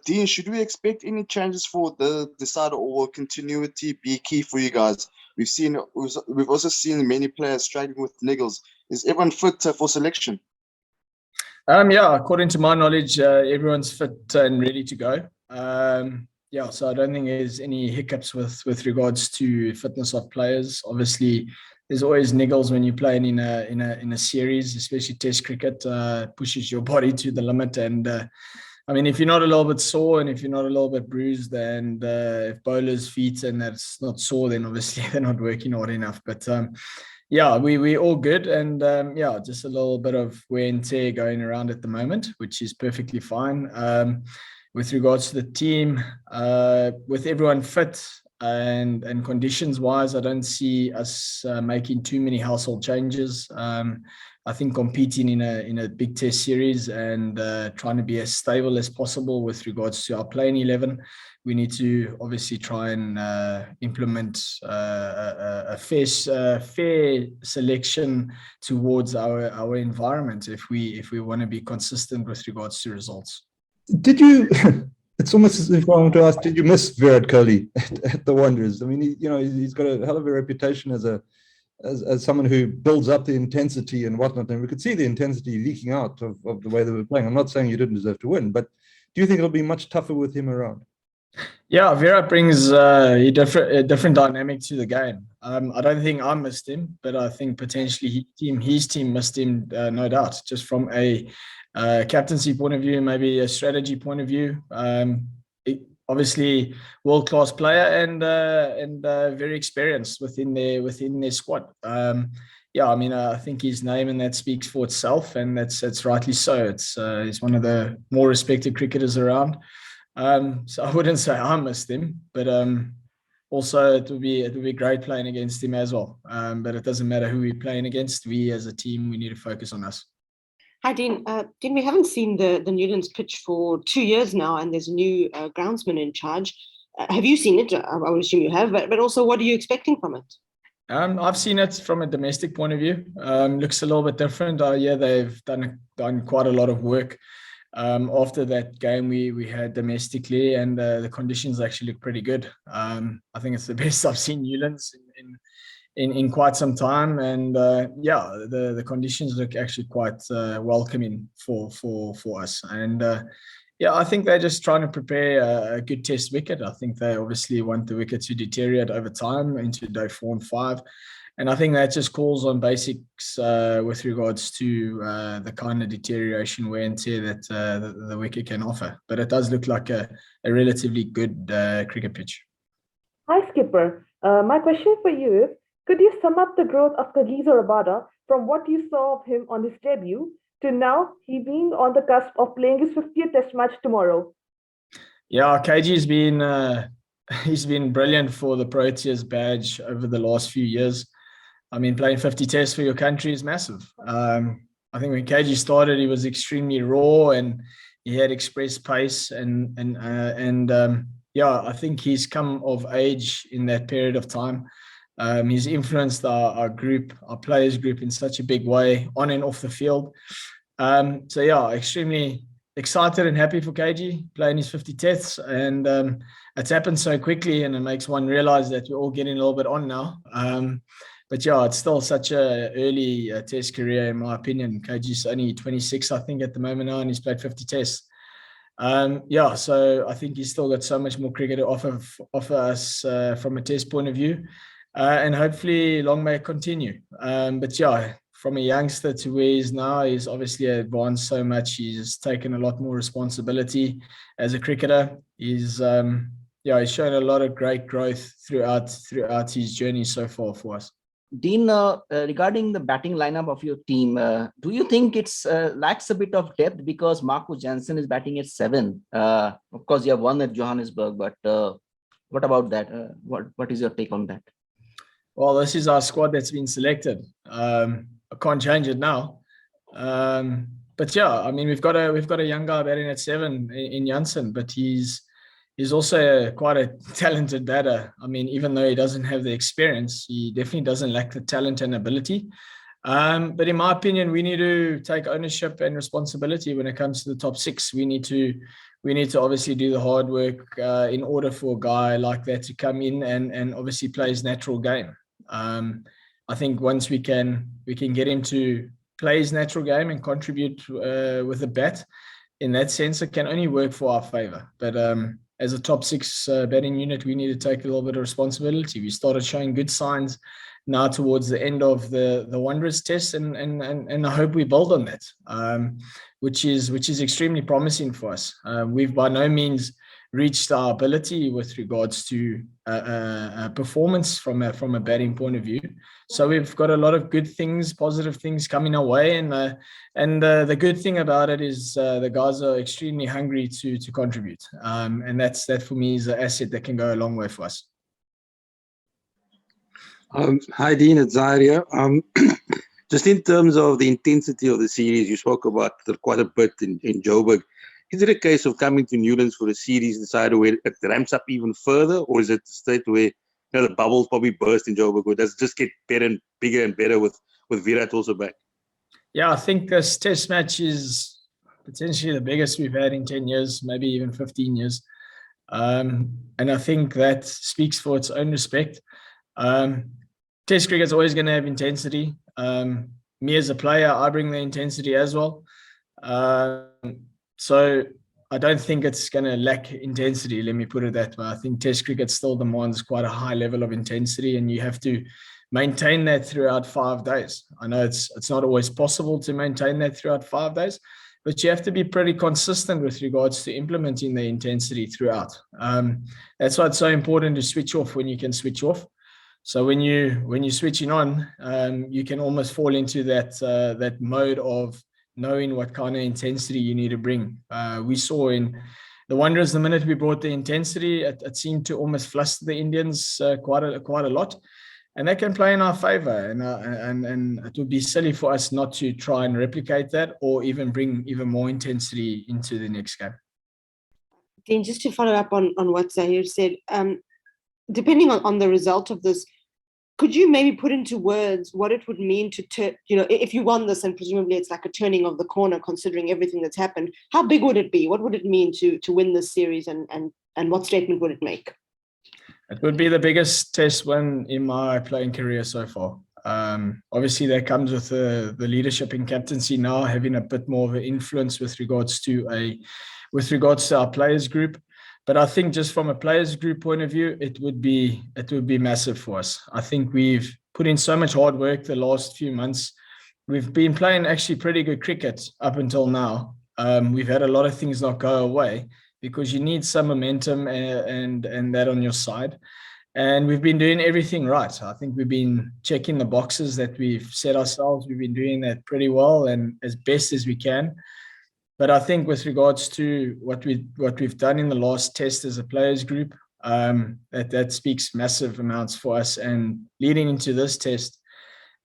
Dean, should we expect any changes for the decider, or will continuity be key for you guys? We've also seen many players struggling with niggles. Is everyone fit for selection? Yeah, according to my knowledge, everyone's fit and ready to go. Yeah, so I don't think there's any hiccups with regards to fitness of players. Obviously, there's always niggles when you're playing in a series, especially Test cricket. Pushes your body to the limit, and I mean, if you're not a little bit sore and if you're not a little bit bruised, and if bowlers' feet and that's not sore, then obviously they're not working hard enough. But yeah, we all good, and yeah, just a little bit of wear and tear going around at the moment, which is perfectly fine. With regards to the team, with everyone fit and conditions wise, I don't see us making too many household changes. I think competing in a big test series and trying to be as stable as possible with regards to our playing 11, we need to obviously try and implement a fair selection towards our environment if we want to be consistent with regards to results. Did you? It's almost as if I want to ask: did you miss Virat Kohli at the Wanderers? I mean, he's got a hell of a reputation as someone who builds up the intensity and whatnot, and we could see the intensity leaking out of the way they were playing. I'm not saying you didn't deserve to win, but do you think it'll be much tougher with him around? Yeah, Virat brings a different dynamic to the game. I don't think I missed him, but I think potentially his team missed him, no doubt, just from a captaincy point of view, maybe a strategy point of view. Obviously, world-class player and very experienced within their squad. Yeah, I mean, I think his name and that speaks for itself, and that's rightly so. He's one of the more respected cricketers around. So I wouldn't say I missed him, but also it would be great playing against him as well. But it doesn't matter who we're playing against. We as a team, we need to focus on us. Hi, Dean. Dean, we haven't seen the Newlands pitch for 2 years now, and there's a new groundsman in charge. Have you seen it? I would assume you have, but also what are you expecting from it? I've seen it from a domestic point of view. Looks a little bit different. Yeah, they've done quite a lot of work. After that game we had domestically, and the conditions actually look pretty good. I think it's the best I've seen Newlands in quite some time, and yeah, the conditions look actually quite welcoming for us, and yeah, I think they're just trying to prepare a good test wicket. I think they obviously want the wicket to deteriorate over time into day 4 and 5, and I think that just calls on basics with regards to the kind of deterioration, wear and tear that the wicket can offer. But it does look like a relatively good cricket pitch. Hi, Skipper. My question for you is, could you sum up the growth of Kagiso Rabada from what you saw of him on his debut to now he being on the cusp of playing his 50th Test match tomorrow? Yeah, KG's been he's been brilliant for the Proteas badge over the last few years. I mean, playing 50 tests for your country is massive. I think when KG started, he was extremely raw and he had express pace, and yeah, I think he's come of age in that period of time. He's influenced our group, our players group, in such a big way on and off the field. So yeah, extremely excited and happy for KG playing his 50 tests, and it's happened so quickly, and it makes one realize that we're all getting a little bit on now. But yeah, it's still such a early test career, in my opinion. KG's only 26, I think, at the moment now, and he's played 50 tests. Yeah, so I think he's still got so much more cricket to offer us from a test point of view, and hopefully long may it continue. But yeah, from a youngster to where he is now, he's obviously advanced so much. He's taken a lot more responsibility as a cricketer. He's he's shown a lot of great growth throughout his journey so far for us. Dean, regarding the batting lineup of your team, do you think it's lacks a bit of depth because Marco Jansen is batting at 7? Of course, you have won at Johannesburg, but what about that? What is your take on that? Well, this is our squad that's been selected. I can't change it now. But yeah, I mean, we've got a young guy batting at 7 in Jansen, but he's also quite a talented batter. I mean, even though he doesn't have the experience, he definitely doesn't lack the talent and ability. But in my opinion, we need to take ownership and responsibility when it comes to the top 6. We need to obviously do the hard work in order for a guy like that to come in and obviously play his natural game. I think once we can get him to play his natural game and contribute with a bat, in that sense, it can only work for our favor. But as a top 6 batting unit, we need to take a little bit of responsibility. We started showing good signs now towards the end of the Wanderers test, and I hope we build on that, which is extremely promising for us. We've by no means reached our ability with regards to performance from a batting point of view. So we've got a lot of good things, positive things coming our way, and the good thing about it is the guys are extremely hungry to contribute, and that for me is an asset that can go a long way for us. Hi, Dean, it's Zahir here. Just in terms of the intensity of the series, you spoke about quite a bit in Joburg. Is it a case of coming to Newlands for a series decided where it ramps up even further, or is it a state where the bubbles probably burst in Joburg, or does it just get better and bigger and better with Virat also back? Yeah, I think this test match is potentially the biggest we've had in 10 years, maybe even 15 years. And I think that speaks for its own respect. Test cricket's always going to have intensity. Me as a player, I bring the intensity as well. So I don't think it's going to lack intensity, let me put it that way. I think Test cricket still demands quite a high level of intensity, and you have to maintain that throughout 5 days. I know it's not always possible to maintain that throughout 5 days, but you have to be pretty consistent with regards to implementing the intensity throughout. That's why it's so important to switch off when you can switch off. So when you're switching on, you can almost fall into that mode of knowing what kind of intensity you need to bring. We saw in the Wanderers, the minute we brought the intensity, it seemed to almost fluster the Indians quite a lot, and that can play in our favor. And it would be silly for us not to try and replicate that, or even bring even more intensity into the next game. Dean, just to follow up on what Zahir said, depending on the result of this, could you maybe put into words what it would mean to turn, if you won this, and presumably it's like a turning of the corner considering everything that's happened, how big would it be? What would it mean to win this series, and what statement would it make? It would be the biggest test win in my playing career so far. Obviously, that comes with the leadership and captaincy now, having a bit more of an influence with regards to our players group. But I think just from a players group point of view, it would be massive for us. I think we've put in so much hard work the last few months. We've been playing actually pretty good cricket up until now. We've had a lot of things not go away because you need some momentum and that on your side. And we've been doing everything right. I think we've been checking the boxes that we've set ourselves. We've been doing that pretty well and as best as we can. But I think with regards to what we've done in the last test as a players group, that speaks massive amounts for us. And leading into this test,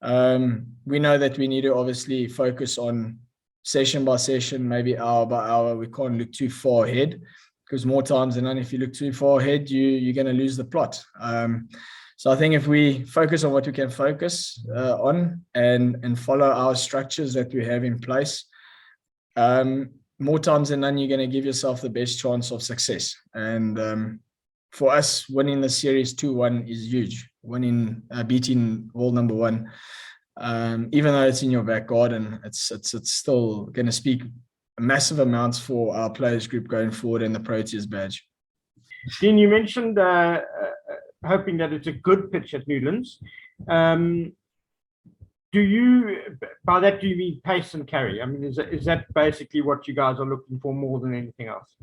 we know that we need to obviously focus on session by session, maybe hour by hour. We can't look too far ahead, because more times than not, if you look too far ahead, you're going to lose the plot. So I think if we focus on what we can focus on and follow our structures that we have in place, more times than none, you're going to give yourself the best chance of success. And for us, winning the series 2-1 is huge. Beating world number 1, even though it's in your back garden, it's still going to speak massive amounts for our players group going forward and the Proteas badge. Dean, you mentioned hoping that it's a good pitch at Newlands. By that, do you mean pace and carry? I mean, is that basically what you guys are looking for more than anything else?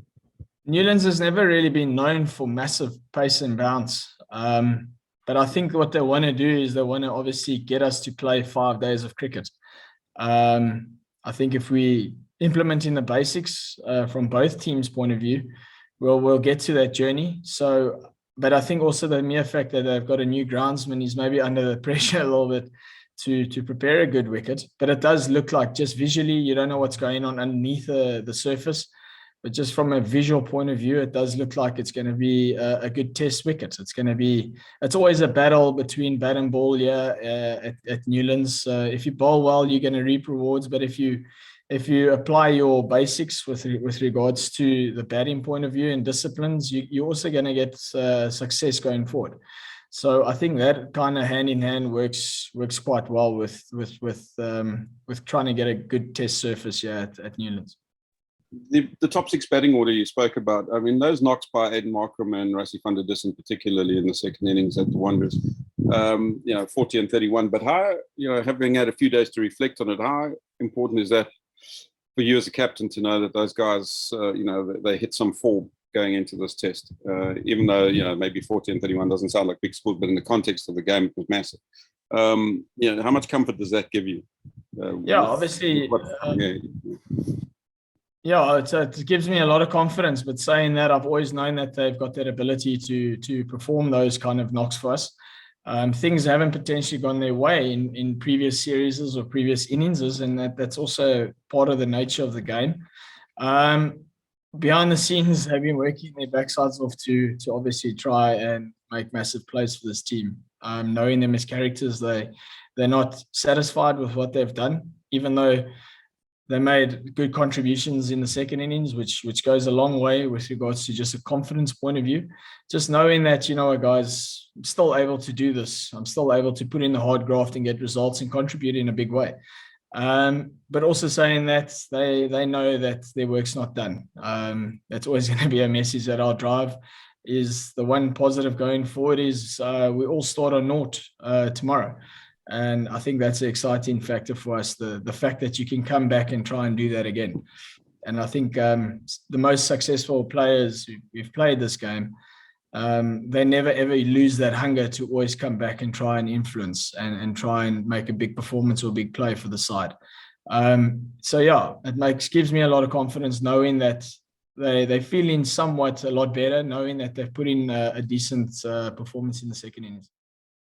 Newlands has never really been known for massive pace and bounce. But I think what they want to do is they want to obviously get us to play 5 days of cricket. I think if we implementing the basics from both teams' point of view, we'll get to that journey. So, but I think also the mere fact that they've got a new groundsman is maybe under the pressure a little bit to prepare a good wicket. But it does look like, just visually, you don't know what's going on underneath the surface. But just from a visual point of view, it does look like it's going to be a good test wicket. It's always a battle between bat and ball at Newlands. If you bowl well, you're going to reap rewards. But if you apply your basics with regards to the batting point of view and disciplines, you're also going to get success going forward. So I think that kind of hand in hand works quite well with trying to get a good test surface here at Newlands. The top 6 batting order you spoke about, I mean, those knocks by Aiden Markram and Rassie van der Dussen, particularly in the second innings at the Wanderers, 40 and 31. But how, having had a few days to reflect on it, how important is that for you as a captain to know that those guys, they hit some form going into this test, even though, maybe 40 and 31 doesn't sound like big scores, but in the context of the game, it was massive. How much comfort does that give you? Obviously. It gives me a lot of confidence, but saying that, I've always known that they've got that ability to perform those kind of knocks for us. Things haven't potentially gone their way in previous series or previous innings, and that's also part of the nature of the game. Behind the scenes, they've been working their backsides off to obviously try and make massive plays for this team. Knowing them as characters, they're not satisfied with what they've done, even though they made good contributions in the second innings, which goes a long way with regards to just a confidence point of view. Just knowing that, guys, I'm still able to do this. I'm still able to put in the hard graft and get results and contribute in a big way. But also saying that they know that their work's not done. That's always going to be a message that I'll drive. Is the one positive going forward is we all start on naught tomorrow. And I think that's an exciting factor for us, the fact that you can come back and try and do that again. And I think the most successful players who've played this game, they never, ever lose that hunger to always come back and try and influence and try and make a big performance or a big play for the side. It gives me a lot of confidence knowing that they're feeling somewhat a lot better, knowing that they've put in a decent performance in the second innings.